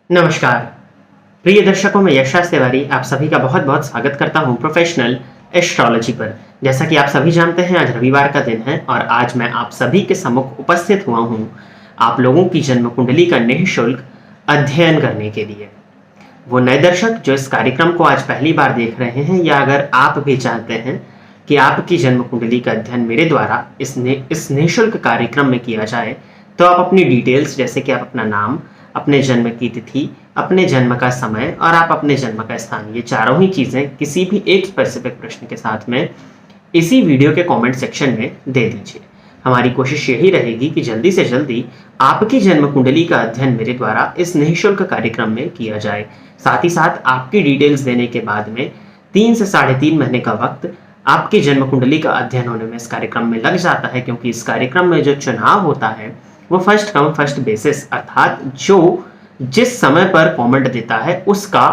नमस्कार प्रिय दर्शकों, मैं यशराज तिवारी आप सभी का बहुत बहुत स्वागत करता हूं प्रोफेशनल एस्ट्रोलॉजी पर। जैसा कि आप सभी जानते हैं, आज रविवार का दिन है और आज मैं आप सभी के सम्मुख उपस्थित हुआ हूं आप लोगों की जन्म कुंडली का निःशुल्क अध्ययन करने के लिए। वो नए दर्शक जो इस कार्यक्रम को आज पहली बार देख रहे हैं, या अगर आप भी चाहते हैं कि आपकी जन्म कुंडली का अध्ययन मेरे द्वारा इस निःशुल्क कार्यक्रम में किया जाए, तो आप अपनी डिटेल्स जैसे कि आप अपना नाम, अपने जन्म की तिथि, अपने जन्म का समय और आप अपने जन्म का स्थान, ये चारों ही चीज़ें किसी भी एक स्पेसिफिक प्रश्न के साथ में इसी वीडियो के कमेंट सेक्शन में दे दीजिए। हमारी कोशिश यही रहेगी कि जल्दी से जल्दी आपकी जन्म कुंडली का अध्ययन मेरे द्वारा इस निःशुल्क कार्यक्रम में किया जाए। साथ ही साथ आपकी डिटेल्स देने के बाद में 3 से 3.5 महीने का वक्त आपकी जन्म कुंडली का अध्ययन होने में इस कार्यक्रम में लग जाता है, क्योंकि इस कार्यक्रम में जो चुनाव होता है वो फर्स्ट कम फर्स्ट बेसिस, अर्थात जो जिस समय पर कमेंट देता है उसका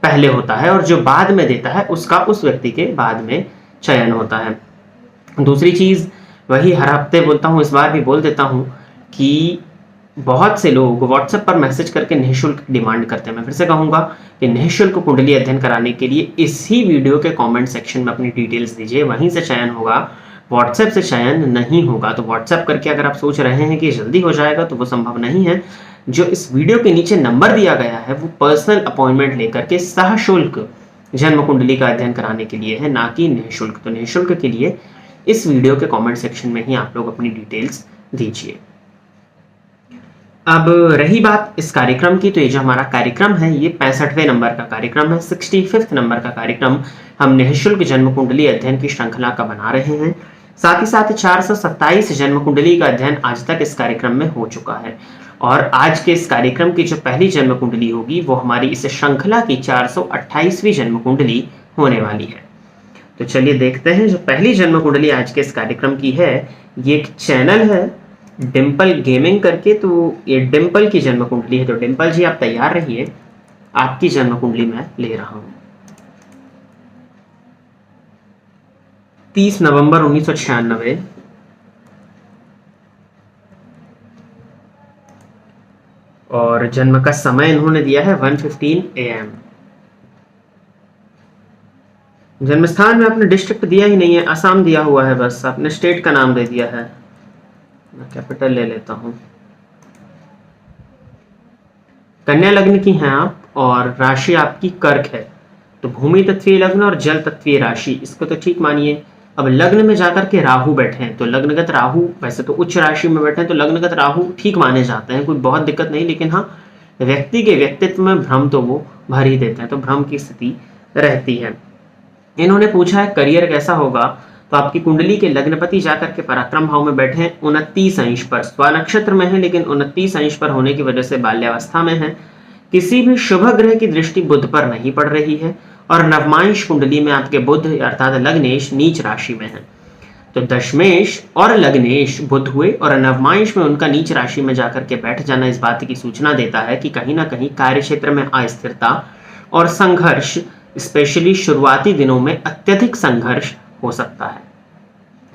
पहले होता है और जो बाद में देता है उसका उस व्यक्ति के बाद में चयन होता है। दूसरी चीज़ वही हर हफ्ते बोलता हूँ, इस बार भी बोल देता हूँ कि बहुत से लोग व्हाट्सएप पर मैसेज करके निःशुल्क डिमांड करते हैं। मैं फिर से कहूँगा कि निःशुल्क कुंडली अध्ययन कराने के लिए इसी वीडियो के कमेंट सेक्शन में अपनी डिटेल्स दीजिए, वहीं से चयन होगा, व्हाट्सएप से चयन नहीं होगा। तो व्हाट्सएप करके अगर आप सोच रहे हैं कि जल्दी हो जाएगा, तो वो संभव नहीं है। जो इस वीडियो के नीचे नंबर दिया गया है वो पर्सनल अपॉइंटमेंट लेकर के सशुल्क जन्म कुंडली का अध्ययन कराने के लिए है, ना कि निःशुल्क। तो निःशुल्क के लिए इस वीडियो के कमेंट सेक्शन में ही आप लोग अपनी डिटेल्स दीजिए। अब रही बात इस कार्यक्रम की, तो ये जो हमारा कार्यक्रम है ये 65वें नंबर का कार्यक्रम है, 65th नंबर का कार्यक्रम हम निःशुल्क जन्म कुंडली अध्ययन की श्रृंखला का बना रहे हैं। साथ ही साथ 427 जन्म कुंडली का अध्ययन आज तक इस कार्यक्रम में हो चुका है और आज के इस कार्यक्रम की जो पहली जन्म कुंडली होगी वो हमारी इस श्रृंखला की 428वीं जन्म कुंडली होने वाली है। तो चलिए देखते हैं जो पहली जन्म कुंडली आज के इस कार्यक्रम की है। ये एक चैनल है डिम्पल गेमिंग करके, तो ये डिम्पल की जन्म कुंडली है। तो डिम्पल जी आप तैयार रहिए, आपकी जन्म कुंडली मैं ले रहा हूं। 30 नवंबर 1996 और जन्म का समय इन्होंने दिया है 1:15 AM। जन्म स्थान में आपने डिस्ट्रिक्ट दिया ही नहीं है, असम दिया हुआ है, बस आपने स्टेट का नाम दे दिया है। मैं कैपिटल ले लेता हूं। कन्या लग्न की हैं आप और राशि आपकी कर्क है, तो भूमि तत्वीय लग्न और जल तत्वीय राशि, इसको तो ठीक मानिए। अब लग्न में जाकर के राहु बैठे हैं, तो लग्नगत राहु वैसे तो उच्च राशि में बैठे हैं, तो लग्नगत राहु ठीक माने जाते हैं, कोई बहुत दिक्कत नहीं। लेकिन हाँ, व्यक्ति के व्यक्तित्व में भ्रम तो वो भर ही देते हैं, तो भ्रम की स्थिति रहती है। इन्होंने पूछा है करियर कैसा होगा, तो आपकी कुंडली के लग्नपति जाकर के पराक्रम भाव में बैठे हैं 29 अंश पर, स्वनक्षत्र में है लेकिन 29 अंश पर होने की वजह से बाल्यावस्था में है। किसी भी शुभ ग्रह की दृष्टि बुध पर नहीं पड़ रही है और नवमांश कुंडली में आपके बुध अर्थात लग्नेश नीच राशि में है। तो दशमेश और लग्नेश बुध हुए और नवमांश में उनका नीच राशि में जाकर के बैठ जाना इस बात की सूचना देता है कि कहीं ना कहीं कार्य क्षेत्र में अस्थिरता और संघर्ष, स्पेशली शुरुआती दिनों में अत्यधिक संघर्ष हो सकता है।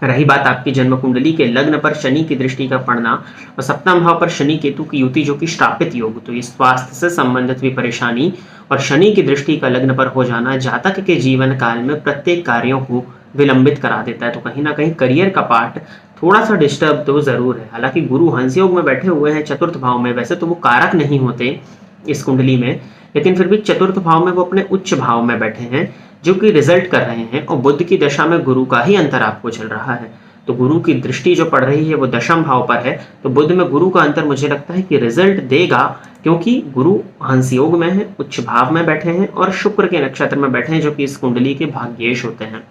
रही बात आपकी जन्म कुंडली के लग्न पर शनि की दृष्टि का पड़ना और सप्तम भाव पर शनि केतु की युति जो कि श्रापित योग, तो ये स्वास्थ्य से संबंधित भी परेशानी और शनि की दृष्टि का लग्न पर हो जाना जातक के जीवन काल में प्रत्येक कार्यों को विलंबित करा देता है। तो कहीं ना कहीं करियर का पार्ट थोड़ा सा डिस्टर्ब तो जरूर है। हालांकि गुरु हंस योग में बैठे हुए हैं चतुर्थ भाव में, वैसे तो वो कारक नहीं होते इस कुंडली में, लेकिन फिर भी चतुर्थ भाव में वो अपने उच्च भाव में बैठे हैं जो कि रिजल्ट कर रहे हैं और बुध की दशा में गुरु का ही अंतर आपको चल रहा है। तो गुरु की दृष्टि जो पड़ रही है वो दशम भाव पर है, तो बुध में गुरु का अंतर मुझे लगता है कि रिजल्ट देगा, क्योंकि गुरु हंस योग में है, उच्च भाव में बैठे हैं और शुक्र के नक्षत्र में बैठे हैं जो कि इस कुंडली के भाग्येश होते हैं।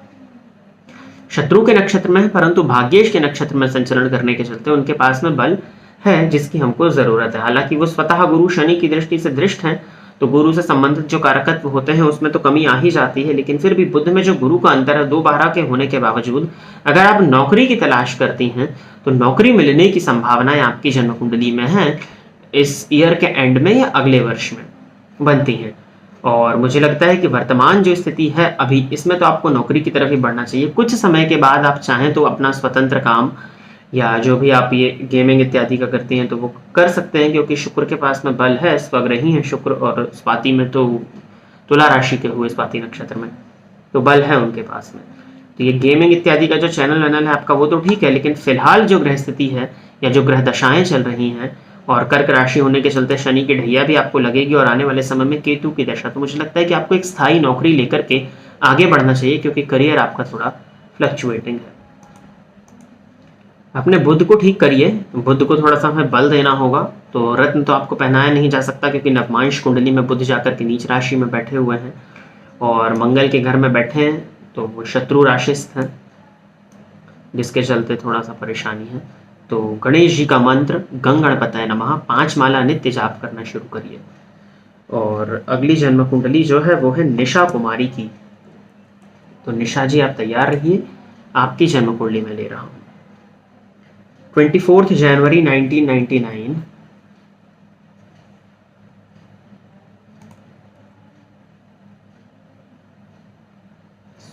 शत्रु के नक्षत्र में है परंतु भाग्येश के नक्षत्र में संचलन करने के चलते उनके पास में बल है जिसकी हमको जरूरत है। हालांकि वो स्वतः गुरु शनि की दृष्टि से दृष्ट हैं, तो गुरु से संबंधित जो कारकत्व होते हैं उसमें तो कमी आ ही जाती है, लेकिन फिर भी बुध में जो गुरु का अंतर है 2/12 के होने के बावजूद अगर आप नौकरी की तलाश करती हैं तो नौकरी मिलने की संभावनाएं आपकी जन्म कुंडली में है इस ईयर के एंड में या अगले वर्ष में बनती हैं। और मुझे लगता है कि वर्तमान जो स्थिति है अभी, इसमें तो आपको नौकरी की तरफ ही बढ़ना चाहिए। कुछ समय के बाद आप चाहें तो अपना स्वतंत्र काम या जो भी आप ये गेमिंग इत्यादि का करते हैं तो वो कर सकते हैं, क्योंकि शुक्र के पास में बल है, स्वग्रही है शुक्र, और स्वाति में तो तुला राशि के हुए स्वाति नक्षत्र में तो बल है उनके पास में। तो ये गेमिंग इत्यादि का जो चैनल वैनल है आपका वो तो ठीक है, लेकिन फिलहाल जो ग्रह स्थिति है या जो ग्रह दशाएं चल रही हैं और कर्क राशि होने के चलते शनि की ढैया भी आपको लगेगी और आने वाले समय में केतु की दशा, तो मुझे लगता है कि आपको एक स्थायी नौकरी लेकर के आगे बढ़ना चाहिए, क्योंकि करियर आपका थोड़ा फ्लक्चुएटिंग है। अपने बुध को ठीक करिए, बुध को थोड़ा सा हमें बल देना होगा। तो रत्न तो आपको पहनाया नहीं जा सकता, क्योंकि नवमांश कुंडली में बुध जाकर के नीच राशि में बैठे हुए हैं और मंगल के घर में बैठे हैं, तो वो शत्रु राशिस्थ हैं, जिसके चलते थोड़ा सा परेशानी है। तो गणेश जी का मंत्र गंग गणपतये नमः 5 माला नित्य जाप करना शुरू करिए। और अगली जन्म कुंडली जो है वो है निशा कुमारी की। तो निशा जी आप तैयार रहिए, आपकी जन्म कुंडली में ले रहा हूं। 24 जनवरी 1999,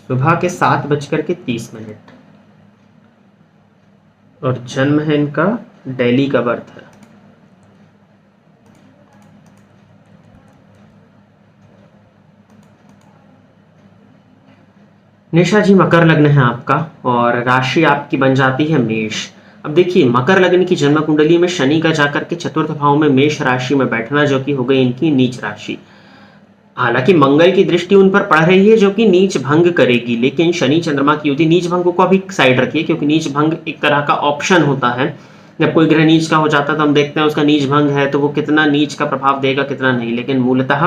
सुबह के 7:30 और जन्म है इनका दिल्ली का बर्थ है। निशा जी मकर लग्न है आपका और राशि आपकी बन जाती है मेष। अब देखिए मकर लग्न की जन्म कुंडली में शनि का जाकर के चतुर्थ भाव में मेष राशि में बैठना, जो कि हो गई इनकी नीच राशि। हालांकि मंगल की दृष्टि उन पर पड़ रही है जो कि नीच भंग करेगी, लेकिन शनि चंद्रमा की युति, नीच भंग को अभी साइड रखिए, क्योंकि नीच भंग एक तरह का ऑप्शन होता है। जब कोई ग्रह नीच का हो जाता है तो हम देखते हैं उसका नीच भंग है तो वो कितना नीच का प्रभाव देगा कितना नहीं, लेकिन मूलतः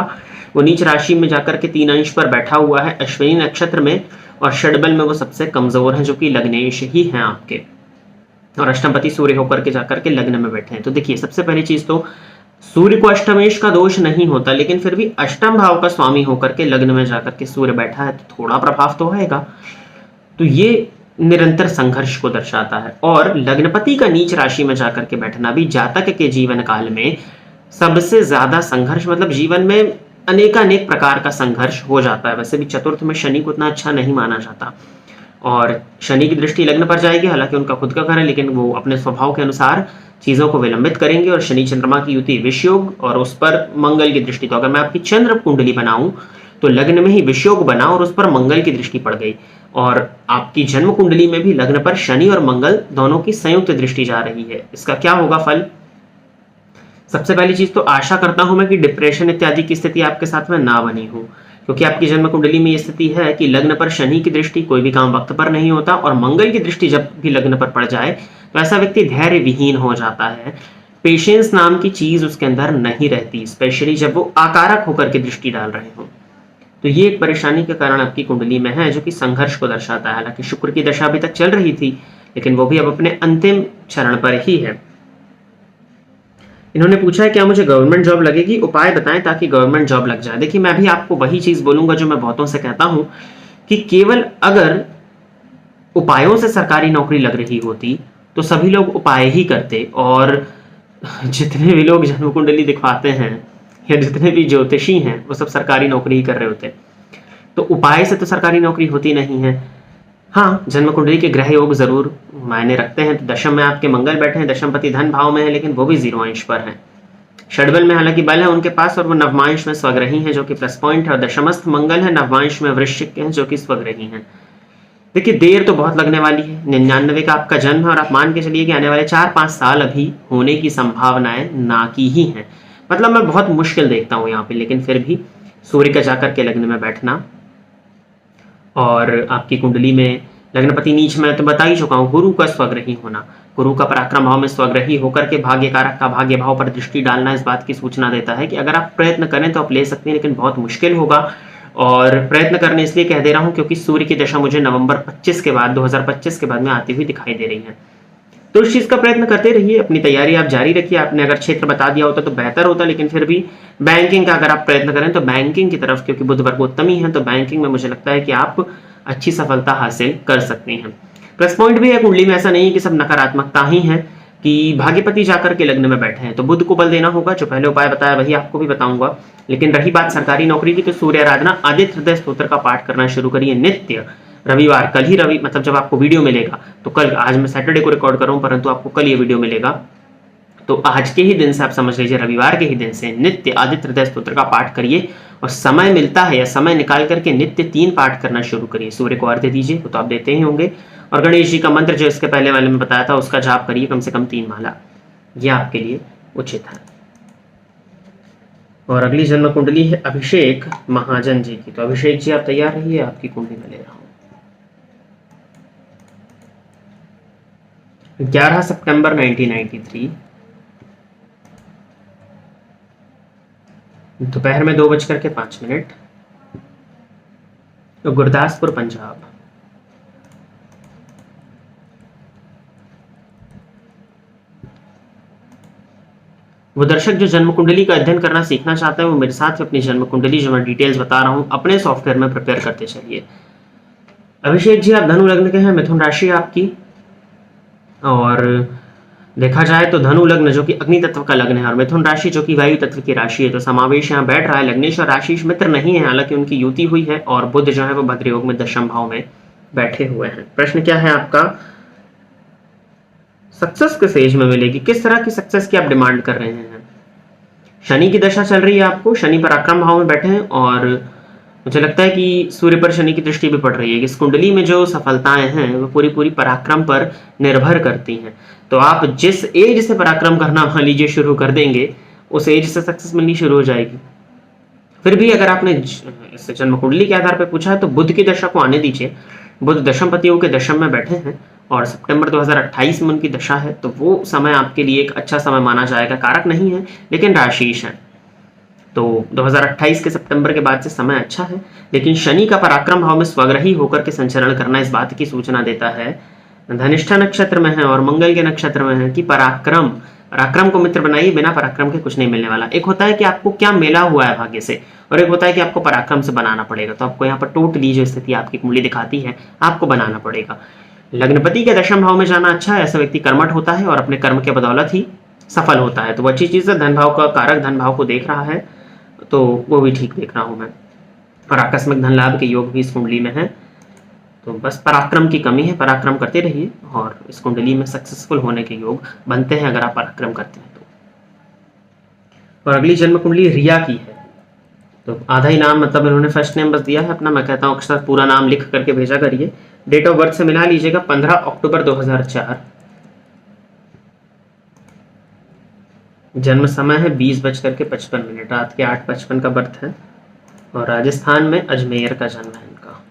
वो नीच राशि में जाकर के 3 अंश पर बैठा हुआ है अश्विनी नक्षत्र में, और षडबल में वो सबसे कमजोर है जो कि लग्नेश ही हैं आपके, और अष्टमपति सूर्य होकर के जाकर के लग्न में बैठे हैं। तो देखिए सबसे पहली चीज तो सूर्य को अष्टमेश का दोष नहीं होता, लेकिन फिर भी अष्टम भाव का स्वामी होकर के लग्न में जाकर के सूर्य बैठा है तो थोड़ा प्रभाव तो आएगा। तो ये निरंतर संघर्ष को दर्शाता है, और लग्नपति का नीच राशि में जाकर के बैठना भी जातक के जीवन काल में सबसे ज्यादा संघर्ष, मतलब जीवन में अनेकानेक प्रकार का संघर्ष हो जाता है। वैसे भी चतुर्थ में शनि को उतना अच्छा नहीं माना जाता, और शनि की दृष्टि लग्न पर जाएगी, हालांकि उनका खुद का घर है, लेकिन वो अपने स्वभाव के अनुसार चीजों को विलंबित करेंगे। और शनि चंद्रमा की युति विषयोग और उस पर मंगल की दृष्टि, तो अगर मैं आपकी चंद्र कुंडली बनाऊं तो लग्न में ही विषयोग बना और उस पर मंगल की दृष्टि पड़ गई, और आपकी जन्म कुंडली में भी लग्न पर शनि और मंगल दोनों की संयुक्त दृष्टि जा रही है। इसका क्या होगा फल? सबसे पहली चीज तो आशा करता हूं मैं कि डिप्रेशन इत्यादि की स्थिति आपके साथ में ना बनी हो, क्योंकि आपकी जन्म कुंडली में यह स्थिति है कि लग्न पर शनि की दृष्टि, कोई भी काम वक्त पर नहीं होता, और मंगल की दृष्टि जब भी लग्न पर पड़ जाए तो ऐसा व्यक्ति धैर्य विहीन हो जाता है। पेशेंस नाम की चीज उसके अंदर नहीं रहती, स्पेशली जब वो आकारक होकर के दृष्टि डाल रहे हो। तो ये एक परेशानी के कारण आपकी कुंडली में है, जो कि संघर्ष को दर्शाता है। हालांकि शुक्र की दशा अभी तक चल रही थी, लेकिन वो भी अब अपने अंतिम चरण पर ही है। इन्होंने पूछा है क्या मुझे गवर्नमेंट जॉब लगेगी, उपाय बताएं ताकि गवर्नमेंट जॉब लग जाए। देखिए मैं भी आपको वही चीज बोलूंगा जो मैं बहुतों से कहता हूं, कि केवल अगर उपायों से सरकारी नौकरी लग रही होती तो सभी लोग उपाय ही करते, और जितने भी लोग जन्म कुंडली दिखवाते हैं या जितने भी ज्योतिषी हैं वो सब सरकारी नौकरी ही कर रहे होते। तो उपाय से तो सरकारी नौकरी होती नहीं है। हाँ, जन्म कुंडली के ग्रह योग जरूर मायने रखते हैं। तो दशम में आपके मंगल बैठे हैं, दशमपति धन भाव में है, लेकिन वो भी 0 अंश पर है। षडबल में हालांकि बल है उनके पास, और वो नवमांश में स्वग्रही हैं जो कि प्लस पॉइंट है, और दशमस्थ मंगल है नवमांश में वृश्चिक के हैं जो कि स्वग्रही हैं। देखिए देर तो बहुत लगने वाली है, 99 का आपका जन्म है, और आप मान के चलिए कि आने वाले 4-5 साल अभी होने की संभावनाएं ना की ही हैं। मतलब मैं बहुत मुश्किल देखता हूं यहाँ पे, लेकिन फिर भी सूर्य का जाकर के लग्न में बैठना, और आपकी कुंडली में लग्नपति नीच में तो बता ही चुका हूँ, गुरु का स्वग्रही होना, गुरु का पराक्रम भाव में स्वग्रही होकर के भाग्य कारक का भाग्य भाव पर दृष्टि डालना इस बात की सूचना देता है कि अगर आप प्रयत्न करें तो आप ले सकते हैं, लेकिन बहुत मुश्किल होगा। और प्रयत्न करने इसलिए कह दे रहा हूं क्योंकि सूर्य की दशा मुझे नवंबर 25 के बाद 2025 के बाद में आती हुई दिखाई दे रही है। तो इस चीज का प्रयत्न करते रहिए, अपनी तैयारी आप जारी रखिए। आपने अगर क्षेत्र बता दिया होता तो बेहतर होता, लेकिन फिर भी बैंकिंग का अगर आप प्रयत्न करें तो बैंकिंग की तरफ, क्योंकि बुध वर्गोत्तमी है तो बैंकिंग में मुझे लगता है कि आप अच्छी सफलता हासिल कर सकते हैं। प्लस पॉइंट भी है कुंडली में, ऐसा नहीं है कि सब नकारात्मकता ही है, कि भाग्यपति जाकर के लग्न में बैठे हैं तो बुध को बल देना होगा। जो पहले उपाय बताया वही आपको भी बताऊंगा। लेकिन रही बात सरकारी नौकरी की, तो सूर्य आराधना आदित्य हृदय स्तोत्र का पाठ करना शुरू करिए नित्य। रविवार, कल ही मतलब जब आपको वीडियो मिलेगा तो कल, आज मैं सैटरडे को रिकॉर्ड कर रहा हूँ परंतु आपको कल ये वीडियो मिलेगा, तो आज के ही दिन से आप समझ लीजिए रविवार के ही दिन से नित्य आदित्य हृदय स्तोत्र का पाठ करिए और समय मिलता है या समय निकाल करके नित्य 3 पाठ करना शुरू करिए। सूर्य को अर्घ्य दीजिए, वो तो आप देते ही होंगे, और गणेश जी का मंत्र जो इसके पहले वाले में बताया था उसका जाप करिए कम से कम 3 माला, यह आपके लिए उचित है। और अगली जन्म कुंडली है अभिषेक महाजन जी की। तो अभिषेक जी आप तैयार रहिए, आपकी कुंडली में ले रहा हूं। 11 सितंबर 1993 दोपहर में 2:05 तो गुरदासपुर पंजाब। वो दर्शक जो जन्म कुंडली का अध्ययन करना सीखना चाहते हैं वो मेरे साथ अपनी जन्म कुंडली जो मैं डिटेल्स बता रहा हूं अपने सॉफ्टवेयर में प्रिपेयर करते चलिए। अभिषेक जी आप धनु लग्न के हैं, मिथुन राशि आपकी, और देखा जाए तो धनु लग्न जो कि अग्नि तत्व का लग्न है और मिथुन राशि जो कि वायु तत्व की राशि है, तो समावेश यहाँ बैठ रहा है। लग्नेश और राशि मित्र नहीं है, हालांकि उनकी युति हुई है, और बुध जो है वो भद्र योग में दशम भाव में बैठे हुए हैं। प्रश्न क्या है आपका, सक्सेस किस एज में मिलेगी, किस तरह की सक्सेस की आप डिमांड कर रहे हैं। शनि की दशा चल रही है आपको, शनि पराक्रम भाव में बैठे हैं, और मुझे लगता है कि सूर्य पर शनि की दृष्टि भी पड़ रही है। इस कुंडली में जो सफलताएं हैं वो पूरी पूरी पराक्रम पर निर्भर करती हैं। तो आप जिस एज से पराक्रम करना मान लीजिए शुरू कर देंगे, उस एज से सक्सेस मिलनी शुरू हो जाएगी। फिर भी अगर आपने इस जन्म कुंडली के आधार पर पूछा है तो बुध की दशा को आने दीजिए। बुध दशम पतियों के दशम में बैठे हैं और सितंबर 2028 में उनकी दशा है, तो वो समय आपके लिए एक अच्छा समय माना जाएगा। कारक नहीं है लेकिन राशिश है, तो 2028 के सितंबर के बाद से समय अच्छा है। लेकिन शनि का पराक्रम भाव में स्वग्रही होकर के संचरण करना इस बात की सूचना देता है, धनिष्ठा नक्षत्र में है और मंगल के नक्षत्र में है, कि पराक्रम को मित्र बनाइए, बिना पराक्रम के कुछ नहीं मिलने वाला। एक होता है कि आपको क्या मिला हुआ है भाग्य से, और एक होता है कि आपको पराक्रम से बनाना पड़ेगा। तो आपको यहाँ पर टोटली जो स्थिति आपकी कुंडली दिखाती है आपको बनाना पड़ेगा। लग्नपति के दशम भाव में जाना अच्छा है, ऐसा व्यक्ति कर्मठ होता है और अपने कर्म के बदौलत ही सफल होता है, तो वो अच्छी चीज है। धन भाव का कारक धन भाव को देख रहा है, तो वो भी ठीक देख रहा हूं मैं, और आकस्मिक धन लाभ के योग भी इस कुंडली में है। तो बस पराक्रम की कमी है, पराक्रम करते रहिए और इस कुंडली में सक्सेसफुल होने के योग बनते हैं अगर आप पराक्रम करते हैं तो। और अगली जन्म कुंडली रिया की है, तो आधा ही नाम मतलब इन्होंने फर्स्ट नेम बस दिया है अपना, मैं कहता हूँ अक्सर पूरा नाम लिख करके भेजा करिए। डेट ऑफ बर्थ से मिला लीजिएगा 15 अक्टूबर 2004, जन्म समय है 20:55, रात के 8:55 का बर्थ है, और राजस्थान में अजमेर का जन्म है इनका।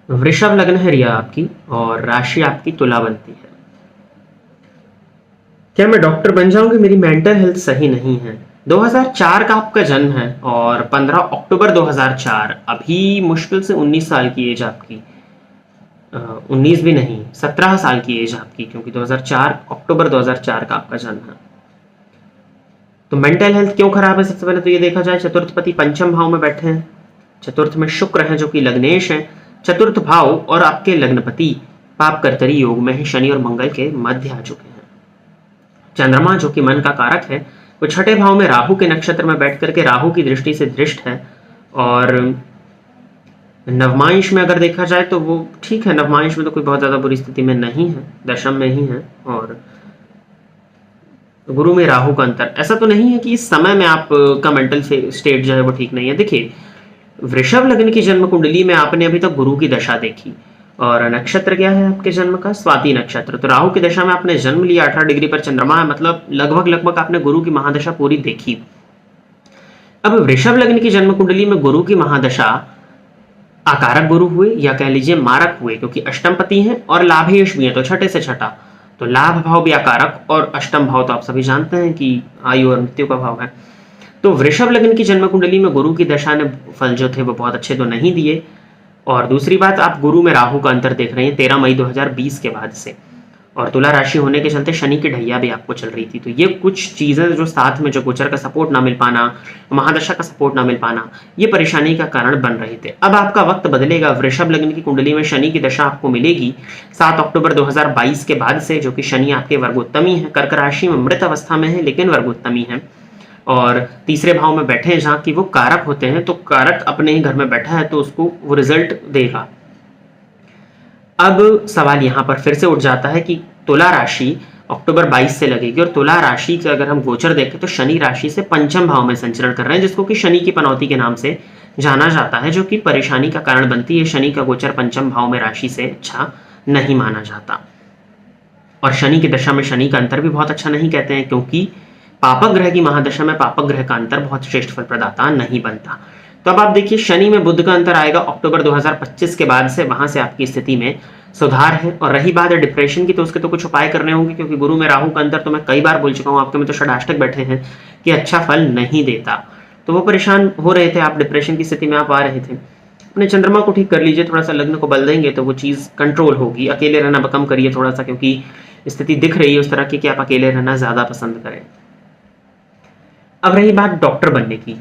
वृषभ लग्न है रिया आपकी और राशि आपकी तुला बनती है। क्या मैं डॉक्टर बन जाऊंगी, मेरी मेंटल हेल्थ सही नहीं है। 2004 का आपका जन्म है और 15 अक्टूबर 2004, अभी मुश्किल से 19 साल की एज आपकी, 19 भी नहीं 17 साल की एज आपकी, क्योंकि 2004 अक्टूबर 2004 का आपका जन्म है। तो मेंटल हेल्थ क्यों खराब है, सबसे पहले तो ये देखा जाए चतुर्थपति पंचम भाव में बैठे हैं, चतुर्थ में शुक्र है जो कि लग्नेश है, चतुर्थ भाव और आपके लग्नपति पाप कर्तरी योग में है, शनि और मंगल के मध्य आ चुके हैं। चंद्रमा जो कि मन का कारक है वो छठे भाव में राहु के नक्षत्र में बैठ करके राहु की दृष्टि से दृष्ट है, और नवमांश में अगर देखा जाए तो वो ठीक है, नवमांश में तो कोई बहुत ज्यादा बुरी स्थिति में नहीं है, दशम में ही है, और गुरु में राहु का अंतर। ऐसा तो नहीं है कि इस समय में आपका मेंटल स्टेट जो है वो ठीक नहीं है। देखिए वृषभ लग्न की जन्म कुंडली में आपने अभी तक गुरु की दशा देखी, और नक्षत्र क्या है आपके जन्म का, स्वाति नक्षत्र, तो राहु की दशा में आपने जन्म लिया, 18 डिग्री पर चंद्रमा है, मतलब लगभग आपने गुरु की महादशा पूरी देखी। अब वृषभ लग्न की जन्म कुंडली में गुरु की महादशा आकारक गुरु हुए या कह लीजिए मारक हुए, क्योंकि अष्टमपति हैं और लाभेश भी हैं, तो छठे से छठा, तो लाभ भाव भी आकारक, और अष्टम भाव तो आप सभी जानते हैं कि आयु और मृत्यु का भाव है। तो वृषभ लग्न की जन्म कुंडली में गुरु की दशा ने फल जो थे वो बहुत अच्छे तो नहीं दिए, और दूसरी बात आप गुरु में राहु का अंतर देख रहे हैं 13 मई 2020 के बाद से, और तुला राशि होने के चलते शनि की ढैया भी आपको चल रही थी। तो ये कुछ चीजें जो साथ में, जो गोचर का सपोर्ट ना मिल पाना, महादशा का सपोर्ट ना मिल पाना, ये परेशानी का कारण बन रहे थे। अब आपका वक्त बदलेगा, वृषभ लग्न की कुंडली में शनि की दशा आपको मिलेगी 7 अक्टूबर 2022 के बाद से, जो कि शनि आपके वर्गोत्तमी है, कर्क राशि में मृत अवस्था में है लेकिन वर्गोत्तमी है। और तीसरे भाव में बैठे हैं जहाँ की वो कारक होते हैं, तो कारक अपने ही घर में बैठा है तो उसको वो रिजल्ट देगा। अब सवाल यहाँ पर फिर से उठ जाता है कि तुला राशि अक्टूबर 22 से लगेगी, और तुला राशि का अगर हम गोचर देखें तो शनि राशि से पंचम भाव में संचरण कर रहे हैं, जिसको कि शनि की पनौती के नाम से जाना जाता है, जो कि परेशानी का कारण बनती है। शनि का गोचर पंचम भाव में राशि से अच्छा नहीं माना जाता, और शनि की दशा में शनि का अंतर भी बहुत अच्छा नहीं कहते हैं, क्योंकि पापक ग्रह की महादशा में पापक ग्रह का अंतर बहुत श्रेष्ठ फल प्रदाता नहीं बनता। तो अब आप देखिए, शनि में बुध का अंतर आएगा अक्टूबर 2025 के बाद से, वहां से आपकी स्थिति में सुधार है। और रही बात है डिप्रेशन की, तो उसके तो कुछ उपाय करने होंगे, क्योंकि गुरु में राहु का अंतर तो मैं कई बार बोल चुका हूँ, आपके में तो षडाष्टक बैठे हैं कि अच्छा फल नहीं देता। तो वो परेशान हो रहे थे, आप डिप्रेशन की स्थिति में आप आ रहे थे, अपने चंद्रमा को ठीक कर लीजिए, थोड़ा सा लग्न को बल देंगे तो वो चीज़ कंट्रोल होगी। अकेले रहना कम करिए थोड़ा सा, क्योंकि स्थिति दिख रही है उस तरह की कि आप अकेले रहना ज़्यादा पसंद करें। अब रही बात डॉक्टर बनने की,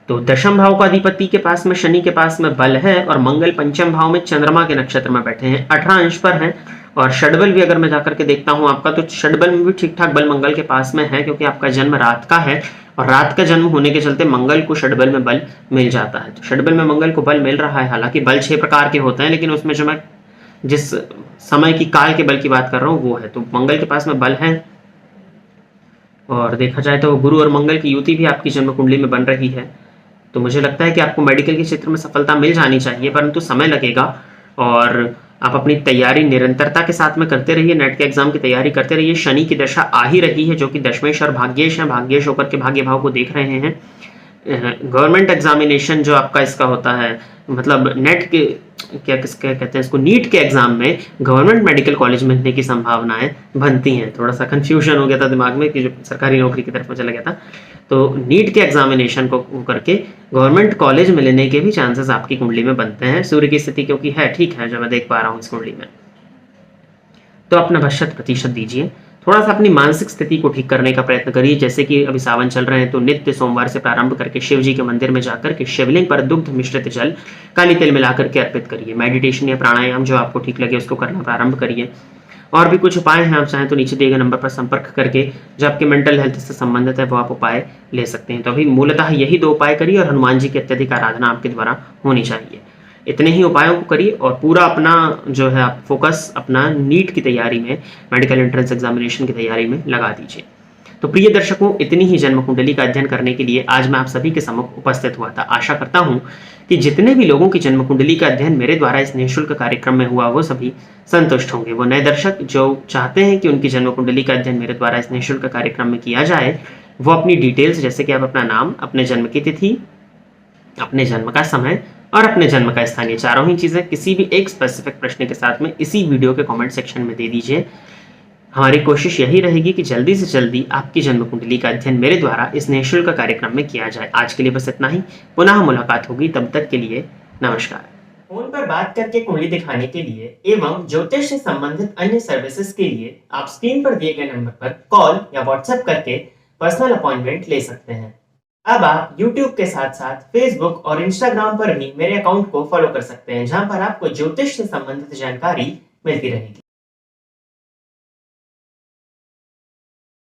तो दशम भाव का अधिपति के पास में शनि के पास में बल है, और मंगल पंचम भाव में चंद्रमा के नक्षत्र में बैठे हैं, 18 अंश पर हैं। और षडबल भी अगर मैं जाकर के देखता हूं आपका, तो षडबल में भी ठीक ठाक बल मंगल के पास में है, क्योंकि आपका जन्म रात का है, और रात का जन्म होने के चलते मंगल को षडबल में बल मिल जाता है। तो षडबल में मंगल को बल मिल रहा है, हालांकि बल 6 प्रकार के होते हैं, लेकिन उसमें जो मैं जिस समय की काल के बल की बात कर रहा हूँ वो है, तो मंगल के पास में बल है। और देखा जाए तो गुरु और मंगल की युति भी आपकी जन्म कुंडली में बन रही है, तो मुझे लगता है कि आपको मेडिकल के क्षेत्र में सफलता मिल जानी चाहिए, परंतु समय लगेगा। और आप अपनी तैयारी निरंतरता के साथ में करते रहिए, नेट के एग्जाम की तैयारी करते रहिए। शनि की दशा आ ही रही है, जो कि दशमेश और भाग्येश है, भाग्येश होकर के भाग्य भाव को देख रहे हैं। गवर्नमेंट एग्जामिनेशन जो आपका इसका होता है, मतलब नेट के क्या किसके कहते हैं इसको, नीट के एग्जाम में गवर्नमेंट मेडिकल कॉलेज मिलने की संभावनाएं बनती हैं। थोड़ा सा कंफ्यूजन हो गया था दिमाग में कि जो सरकारी नौकरी की तरफ चला गया था, तो नीट के एग्जामिनेशन को करके गवर्नमेंट कॉलेज मिलने के भी चांसेस आपकी कुंडली में बनते हैं। सूर्य की स्थिति क्योंकि है ठीक है, जो मैं देख पा रहा हूँ इस कुंडली में, तो अपना 100% दीजिए। थोड़ा सा अपनी मानसिक स्थिति को ठीक करने का प्रयत्न करिए, जैसे कि अभी सावन चल रहे हैं, तो नित्य सोमवार से प्रारंभ करके शिव जी के मंदिर में जाकर के शिवलिंग पर दुग्ध मिश्रित जल काली तिल मिलाकर के अर्पित करिए। मेडिटेशन या प्राणायाम जो आपको ठीक लगे उसको करना प्रारंभ करिए। और भी कुछ उपाय हैं, आप चाहें तो नीचे दिए गए नंबर पर संपर्क करके जो आपके मेंटल हेल्थ से संबंधित है वो आप उपाय ले सकते हैं। तो अभी मूलतः यही 2 उपाय करिए, और हनुमान जी की अत्यधिक आराधना आपके द्वारा होनी चाहिए। इतने ही उपायों को करिए, और पूरा अपना जो है आप फोकस अपना नीट की तैयारी में, मेडिकल एंट्रेंस एग्जामिनेशन की तैयारी में लगा दीजिए। तो प्रिय दर्शकों, इतनी ही जन्म कुंडली का अध्ययन करने के लिए आज मैं आप सभी के सम्मुख उपस्थित हुआ था। आशा करता हूं कि जितने भी लोगों की जन्म कुंडली का अध्ययन मेरे द्वारा इस निःशुल्क कार्यक्रम में हुआ वो सभी संतुष्ट होंगे। वो नए दर्शक जो चाहते हैं कि उनकी जन्म कुंडली का अध्ययन मेरे द्वारा इस निःशुल्क कार्यक्रम में किया जाए, वो अपनी डिटेल्स जैसे कि आप अपना नाम, अपने जन्म की तिथि, अपने जन्म का समय और अपने जन्म का स्थान, ये चारों ही चीजें किसी भी एक स्पेसिफिक प्रश्न के साथ में इसी वीडियो के कमेंट सेक्शन में दे दीजिए। हमारी कोशिश यही रहेगी कि जल्दी से जल्दी आपकी जन्म कुंडली का अध्ययन मेरे द्वारा इस निःशुल्क कार्यक्रम में किया जाए। आज के लिए बस इतना ही, पुनः मुलाकात होगी, तब तक के लिए नमस्कार। फोन पर बात करके कुंडली दिखाने के लिए एवं ज्योतिष से संबंधित अन्य सर्विसेज के लिए आप स्क्रीन पर दिए गए नंबर पर कॉल या व्हाट्सएप करके पर्सनल अपॉइंटमेंट ले सकते हैं। अब आप YouTube के साथ साथ Facebook और Instagram पर भी मेरे अकाउंट को फॉलो कर सकते हैं, जहां पर आपको ज्योतिष से संबंधित जानकारी मिलती रहेगी।